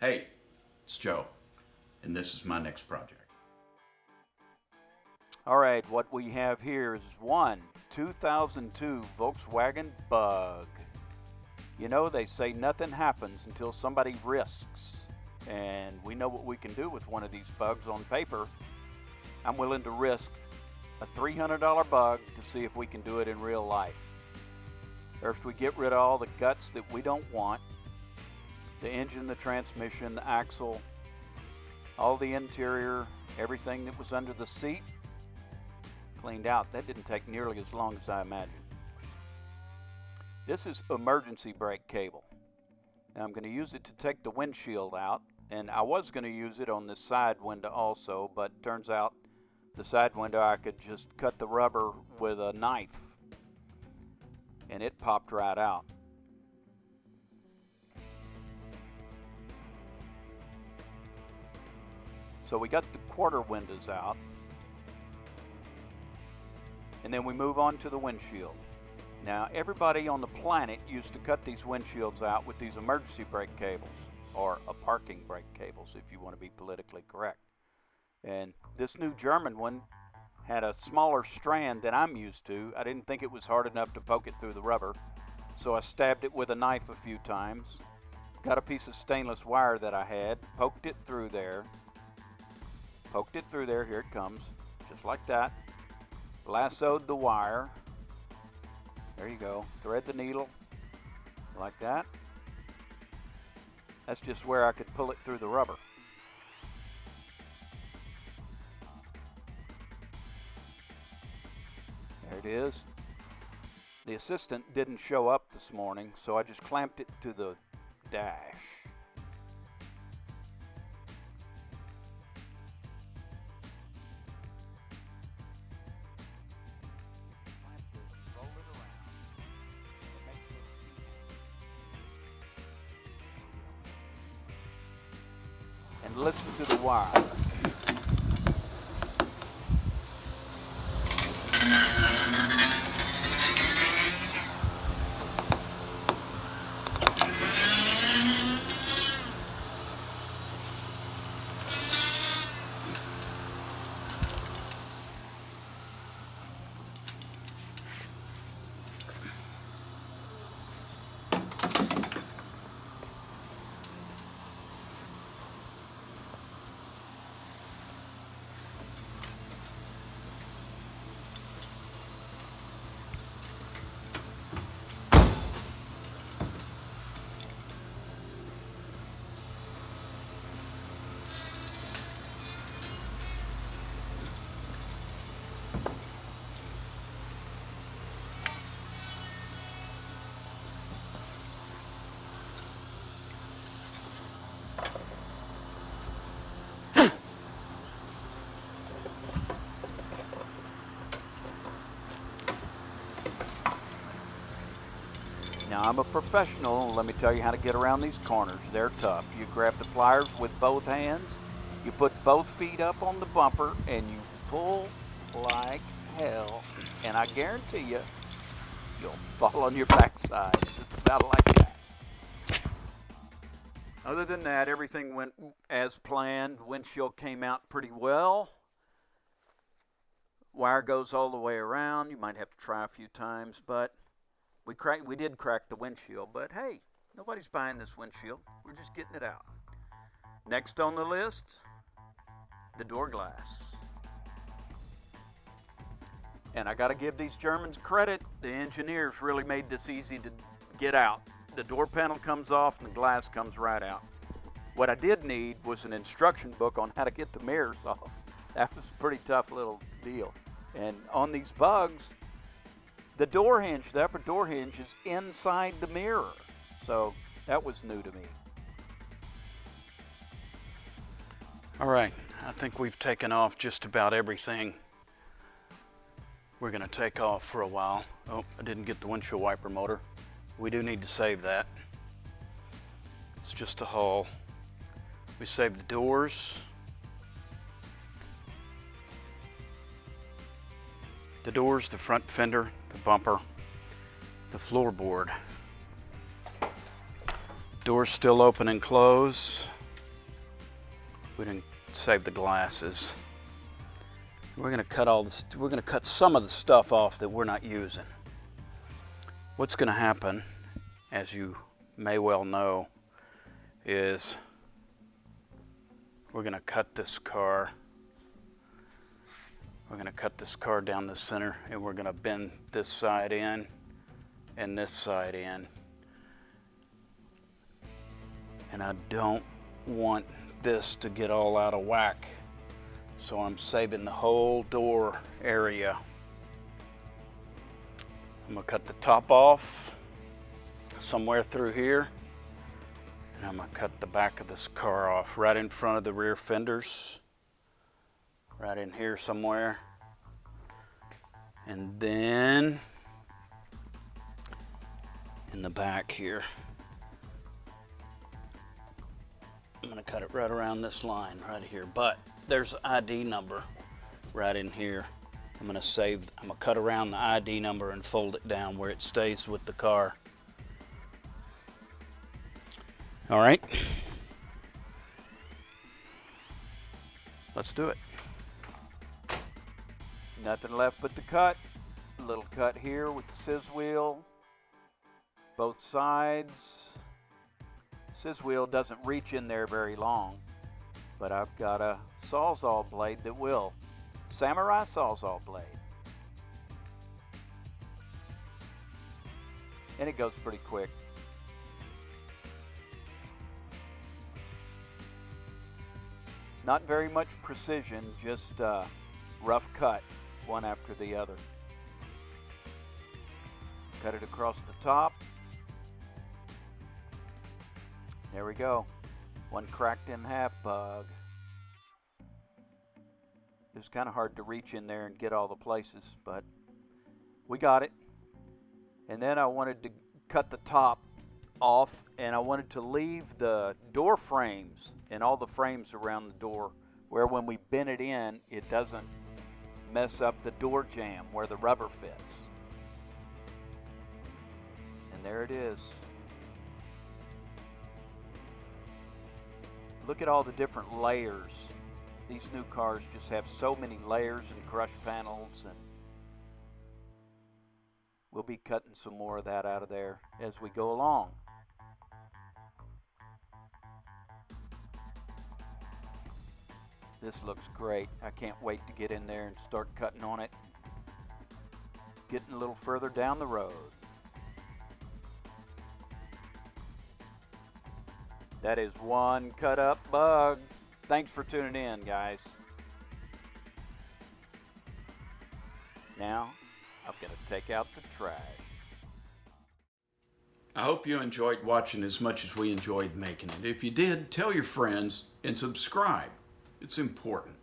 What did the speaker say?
Hey, it's Joe, and this is my next project. All right, what we have here is one 2002 Volkswagen Bug. You know, they say nothing happens until somebody risks, and we know what we can do with one of these bugs on paper. I'm willing to risk a $300 bug to see if we can do it in real life. First, we get rid of all the guts that we don't want. The engine, the transmission, the axle, all the interior, everything that was under the seat, cleaned out. That didn't take nearly as long as I imagined. This is emergency brake cable. Now I'm going to use it to take the windshield out, and I was going to use it on the side window also, but turns out the side window I could just cut the rubber with a knife, and it popped right out. So we got the quarter windows out, and then we move on to the windshield. Now, everybody on the planet used to cut these windshields out with these emergency brake cables, or a parking brake cables if you want to be politically correct. And this new German one had a smaller strand than I'm used to. I didn't think it was hard enough to poke it through the rubber, so I stabbed it with a knife a few times, got a piece of stainless wire that I had, poked it through there, here it comes, just like that. Lassoed the wire. There you go. Thread the needle like that. That's just where I could pull it through the rubber. There it is. The assistant didn't show up this morning, so I just clamped it to the dash. And listen to the wire. Now, I'm a professional, and let me tell you how to get around these corners. They're tough. You grab the pliers with both hands, you put both feet up on the bumper, and you pull like hell. And I guarantee you, you'll fall on your backside, just about like that. Other than that, everything went as planned. Windshield came out pretty well. Wire goes all the way around. You might have to try a few times, but we did crack the windshield, but hey, nobody's buying this windshield. We're just getting it out. Next on the list, the door glass. And I got to give these Germans credit. The engineers really made this easy to get out. The door panel comes off and the glass comes right out. What I did need was an instruction book on how to get the mirrors off. That was a pretty tough little deal. And on these bugs, the door hinge, the upper door hinge is inside the mirror. So that was new to me. All right, I think we've taken off just about everything we're going to take off for a while. Oh, I didn't get the windshield wiper motor. We do need to save that. It's just a hull. We saved the doors. The doors, the front fender, the bumper, the floorboard. Doors still open and close. We didn't save the glasses. We're gonna cut all this. We're gonna cut some of the stuff off that we're not using. What's gonna happen, as you may well know, is we're gonna cut this car. We're gonna cut this car down the center, and we're gonna bend this side in and this side in. And I don't want this to get all out of whack, so I'm saving the whole door area. I'm gonna cut the top off somewhere through here, and I'm gonna cut the back of this car off right in front of the rear fenders, right in here somewhere. And then in the back here, I'm gonna cut it right around this line right here, but there's an ID number right in here. I'm gonna cut around the ID number and fold it down where it stays with the car. All right, let's do it. Nothing left but to cut. A little cut here with the scissor wheel, both sides. Scissor wheel doesn't reach in there very long, but I've got a Sawzall blade that will. Samurai Sawzall blade. And it goes pretty quick. Not very much precision, just rough cut, one after the other. Cut it across the top. There we go. One cracked in half bug. It was kind of hard to reach in there and get all the places, but we got it. And then I wanted to cut the top off, and I wanted to leave the door frames and all the frames around the door where when we bend it in, it doesn't mess up the door jamb where the rubber fits. And there it is. Look at all the different layers. These new cars just have so many layers and crush panels, and we'll be cutting some more of that out of there as we go along. This looks great. I can't wait to get in there and start cutting on it. Getting a little further down the road. That is one cut up bug. Thanks for tuning in, guys. Now, I'm going to take out the trash. I hope you enjoyed watching as much as we enjoyed making it. If you did, tell your friends and subscribe. It's important.